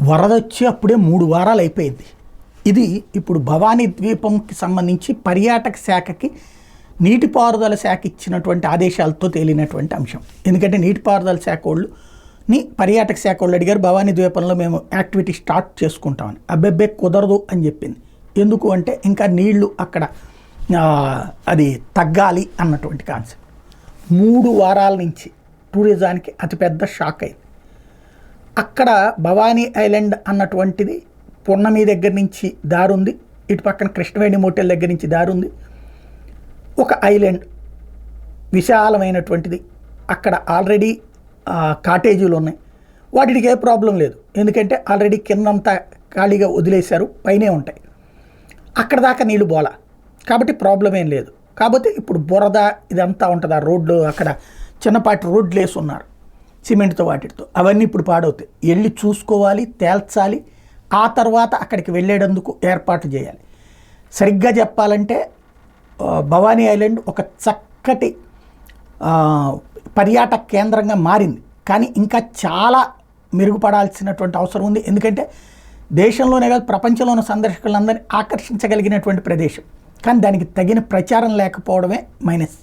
వరదొచ్చి అప్పుడే 3 వారాలు అయిపోయింది. ఇది ఇప్పుడు భవానీ ద్వీపంకి సంబంధించి పర్యాటక శాఖకి నీటిపారుదల శాఖ ఇచ్చినటువంటి ఆదేశాలతో తేలినటువంటి అంశం. ఎందుకంటే నీటిపారుదల శాఖ వాళ్ళని పర్యాటక శాఖ వాళ్ళు అడిగారు, భవానీ ద్వీపంలో మేము యాక్టివిటీ స్టార్ట్ చేసుకుంటామని. అబ్బెబ్బే కుదరదు అని చెప్పింది. ఎందుకు అంటే ఇంకా నీళ్లు అక్కడ అది తగ్గాలి అన్నటువంటి కాన్సెప్ట్. 3 వారాల నుంచి టూరిజానికి అతిపెద్ద షాక్ అయింది. అక్కడ భవానీ ఐలాండ్ అన్నటువంటిది పున్నమి దగ్గర నుంచి దారుంది, ఇటు పక్కన కృష్ణవేణి మోటెల్ దగ్గర నుంచి దారుంది. ఒక ఐలాండ్ విశాలమైనటువంటిది, అక్కడ ఆల్రెడీ కాటేజీలు ఉన్నాయి. వాటికి ఏ ప్రాబ్లం లేదు, ఎందుకంటే ఆల్రెడీ కిందంతా ఖాళీగా వదిలేశారు, పైనే ఉంటాయి. అక్కడ దాకా నీళ్ళు బోలా కాబట్టి ప్రాబ్లం ఏం లేదు. కాకపోతే ఇప్పుడు బురద ఇదంతా ఉంటుంది. ఆ రోడ్లు అక్కడ చిన్నపాటి రోడ్లు వేసి ఉన్నారు సిమెంట్తో వాటితో, అవన్నీ ఇప్పుడు పాడవుతాయి. వెళ్ళి చూసుకోవాలి, తేల్చాలి, ఆ తర్వాత అక్కడికి వెళ్ళేటందుకు ఏర్పాట్లు చేయాలి. సరిగ్గా చెప్పాలంటే భవానీ ఐలాండ్ ఒక చక్కటి పర్యాటక కేంద్రంగా మారింది, కానీ ఇంకా చాలా మెరుగుపడాల్సినటువంటి అవసరం ఉంది. ఎందుకంటే దేశంలోనే కాదు ప్రపంచంలోని సందర్శకులందరినీ ఆకర్షించగలిగినటువంటి ప్రదేశం, కానీ దానికి తగిన ప్రచారం లేకపోవడమే మైనస్.